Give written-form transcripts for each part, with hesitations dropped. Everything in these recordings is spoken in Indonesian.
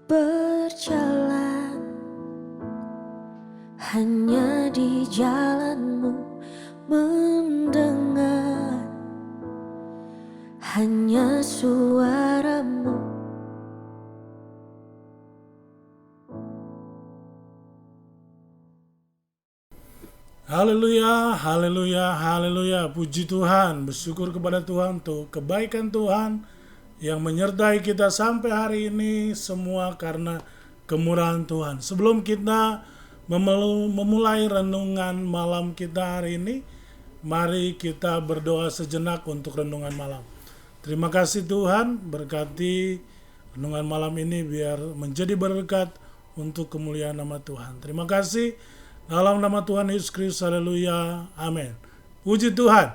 berjalan hanya di jalanmu, mendengar hanya suaramu. Haleluya, haleluya, haleluya. Puji Tuhan, bersyukur kepada Tuhan untuk kebaikan Tuhan yang menyertai kita sampai hari ini, semua karena kemurahan Tuhan. Sebelum kita memulai renungan malam kita hari ini, mari kita berdoa sejenak untuk renungan malam. Terima kasih Tuhan, berkati renungan malam ini biar menjadi berkat untuk kemuliaan nama Tuhan. Terima kasih. Dalam nama Tuhan Yesus Kristus, haleluya, amin. Puji Tuhan,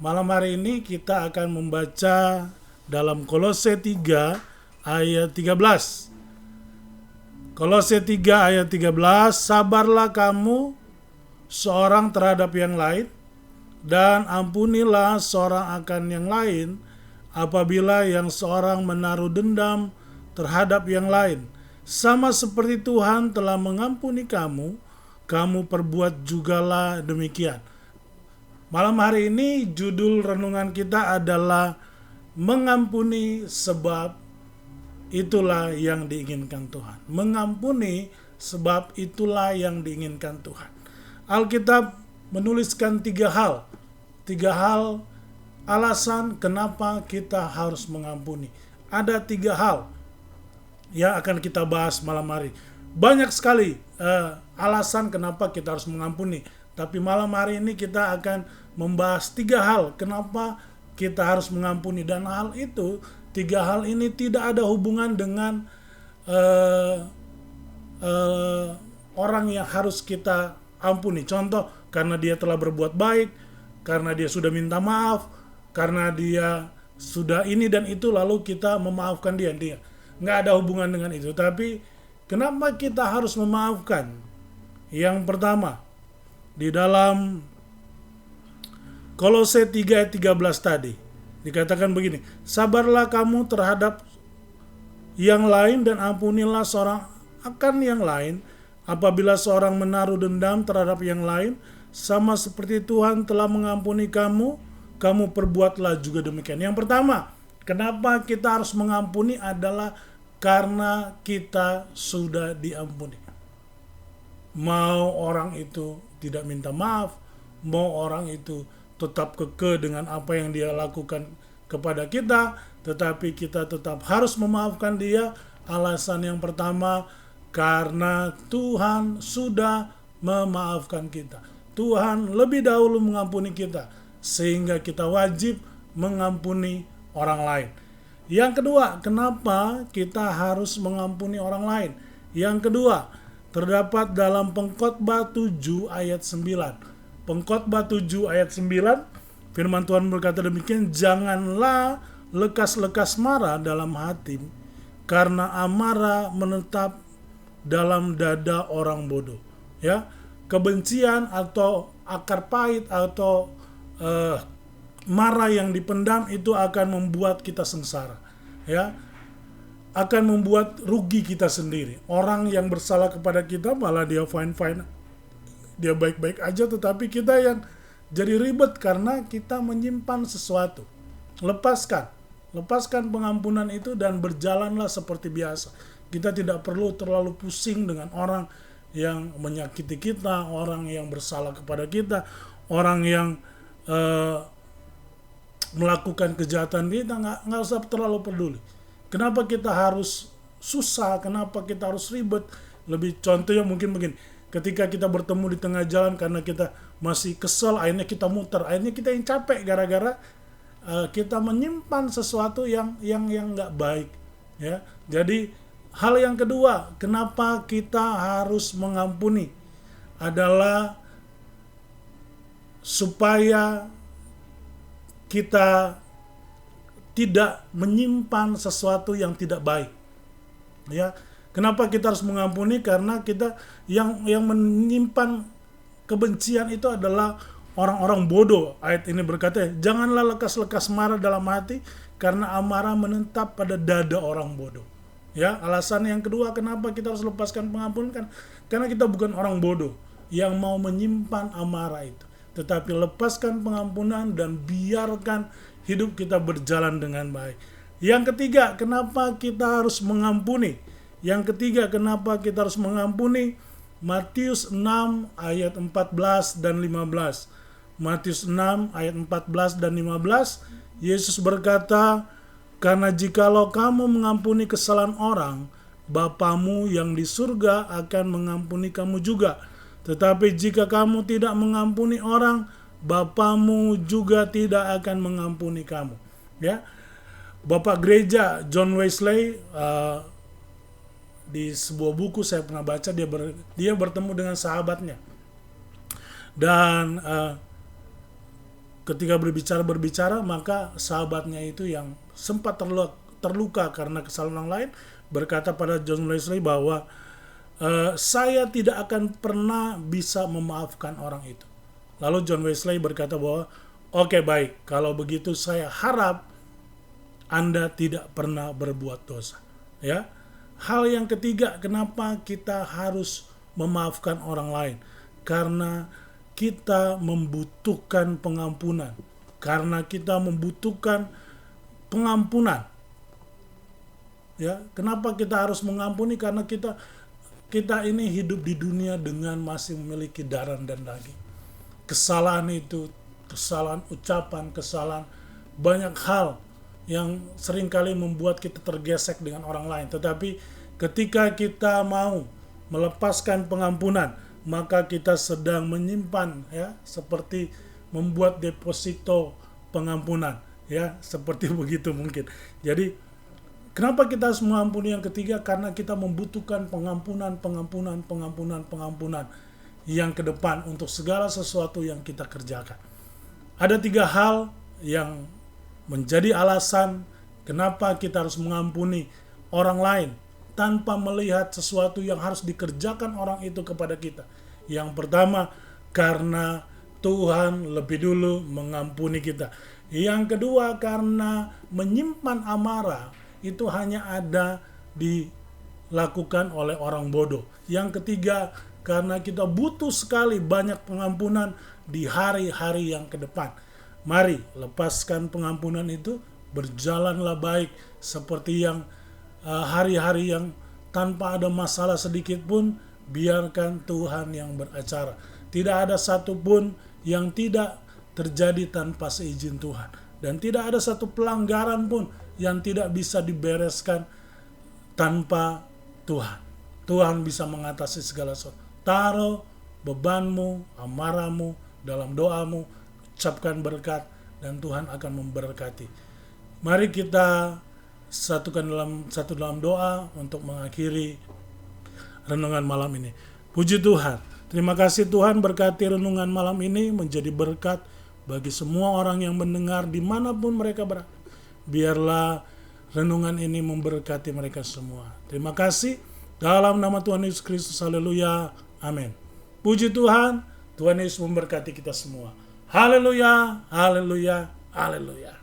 malam hari ini kita akan membaca dalam Kolose 3 ayat 13. Kolose 3 ayat 13, sabarlah kamu seorang terhadap yang lain, dan ampunilah seorang akan yang lain, apabila yang seorang menaruh dendam terhadap yang lain. Sama seperti Tuhan telah mengampuni kamu, kamu perbuat jugalah demikian. Malam hari ini judul renungan kita adalah mengampuni sebab itulah yang diinginkan Tuhan. Mengampuni sebab itulah yang diinginkan Tuhan. Alkitab menuliskan tiga hal alasan kenapa kita harus mengampuni. Ada tiga hal yang akan kita bahas malam hari. Banyak sekali alasan kenapa kita harus mengampuni. Tapi malam hari ini kita akan membahas tiga hal kenapa kita harus mengampuni. Dan tiga hal ini tidak ada hubungan dengan orang yang harus kita ampuni. Contoh, karena dia telah berbuat baik, karena dia sudah minta maaf, karena dia sudah ini dan itu lalu kita memaafkan dia. Nggak ada hubungan dengan itu. Tapi kenapa kita harus memaafkan? Yang pertama, di dalam Kolose 3 ayat 13 tadi, dikatakan begini, sabarlah kamu terhadap yang lain dan ampunilah seorang akan yang lain, apabila seorang menaruh dendam terhadap yang lain, sama seperti Tuhan telah mengampuni kamu, kamu perbuatlah juga demikian. Yang pertama, kenapa kita harus mengampuni adalah karena kita sudah diampuni. Mau orang itu tidak minta maaf, mau orang itu tetap kekeh dengan apa yang dia lakukan kepada kita, tetapi kita tetap harus memaafkan dia. Alasan yang pertama, karena Tuhan sudah memaafkan kita. Tuhan lebih dahulu mengampuni kita, sehingga kita wajib mengampuni orang lain. Yang kedua, kenapa kita harus mengampuni orang lain? Yang kedua, terdapat dalam Pengkhotbah 7 ayat 9. Pengkhotbah 7 ayat 9, firman Tuhan berkata demikian, janganlah lekas-lekas marah dalam hati, karena amarah menetap dalam dada orang bodoh. Ya, kebencian atau akar pahit atau marah yang dipendam itu akan membuat kita sengsara, ya, akan membuat rugi kita sendiri. Orang yang bersalah kepada kita malah dia fine, dia baik-baik aja, tetapi kita yang jadi ribet karena kita menyimpan sesuatu. Lepaskan pengampunan itu dan berjalanlah seperti biasa. Kita tidak perlu terlalu pusing dengan orang yang menyakiti kita, orang yang bersalah kepada kita, orang yang melakukan kejahatan, kita nggak usah terlalu peduli. Kenapa kita harus susah? Kenapa kita harus ribet? Lebih contohnya mungkin begini, ketika kita bertemu di tengah jalan karena kita masih kesel, akhirnya kita muter, akhirnya kita yang capek gara-gara kita menyimpan sesuatu yang nggak baik. Ya, jadi hal yang kedua, kenapa kita harus mengampuni adalah supaya kita tidak menyimpan sesuatu yang tidak baik. Ya, kenapa kita harus mengampuni? Karena kita yang menyimpan kebencian itu adalah orang-orang bodoh. Ayat ini berkata, janganlah lekas-lekas marah dalam hati, karena amarah menetap pada dada orang bodoh. Ya, alasan yang kedua kenapa kita harus lepaskan pengampunan kan karena kita bukan orang bodoh yang mau menyimpan amarah itu. Tetapi lepaskan pengampunan dan biarkan hidup kita berjalan dengan baik. Yang ketiga, kenapa kita harus mengampuni? Yang ketiga, kenapa kita harus mengampuni? Matius 6 ayat 14 dan 15. Matius 6 ayat 14 dan 15, Yesus berkata, "Karena jikalau kamu mengampuni kesalahan orang, Bapamu yang di surga akan mengampuni kamu juga. Tetapi jika kamu tidak mengampuni orang, Bapamu juga tidak akan mengampuni kamu." Ya, Bapak Gereja John Wesley di sebuah buku saya pernah baca, dia bertemu dengan sahabatnya dan ketika berbicara maka sahabatnya itu yang sempat terluka karena kesalahan orang lain berkata pada John Wesley bahwa saya tidak akan pernah bisa memaafkan orang itu. Lalu John Wesley berkata bahwa oke, baik, kalau begitu saya harap Anda tidak pernah berbuat dosa. Ya, hal yang ketiga kenapa kita harus memaafkan orang lain, karena kita membutuhkan pengampunan. Karena kita membutuhkan pengampunan. Ya, kenapa kita harus mengampuni? Karena kita ini hidup di dunia dengan masih memiliki darah dan daging. Kesalahan itu, kesalahan ucapan, kesalahan banyak hal yang seringkali membuat kita tergesek dengan orang lain. Tetapi ketika kita mau melepaskan pengampunan, maka kita sedang menyimpan, ya, seperti membuat deposito pengampunan, ya, seperti begitu mungkin. Jadi kenapa kita harus mengampuni? Yang ketiga, karena kita membutuhkan pengampunan yang ke depan untuk segala sesuatu yang kita kerjakan. Ada 3 hal yang menjadi alasan kenapa kita harus mengampuni orang lain tanpa melihat sesuatu yang harus dikerjakan orang itu kepada kita. Yang pertama, karena Tuhan lebih dulu mengampuni kita. Yang kedua, karena menyimpan amarah itu hanya ada dilakukan oleh orang bodoh. Yang ketiga, karena kita butuh sekali banyak pengampunan di hari-hari yang ke depan. Mari lepaskan pengampunan itu, berjalanlah baik seperti yang hari-hari yang tanpa ada masalah sedikit pun, biarkan Tuhan yang beracara. Tidak ada satupun yang tidak terjadi tanpa seizin Tuhan. Dan tidak ada satu pelanggaran pun yang tidak bisa dibereskan tanpa Tuhan. Tuhan bisa mengatasi segala sesuatu. Taruh bebanmu, amarahmu dalam doamu, ucapkan berkat, dan Tuhan akan memberkati. Mari kita satukan dalam doa untuk mengakhiri renungan malam ini. Puji Tuhan. Terima kasih Tuhan, berkati renungan malam ini menjadi berkat bagi semua orang yang mendengar dimanapun mereka berada. Biarlah renungan ini memberkati mereka semua. Terima kasih. Dalam nama Tuhan Yesus Kristus, haleluya, amin. Puji Tuhan, Tuhan Yesus memberkati kita semua. Haleluya, haleluya, haleluya.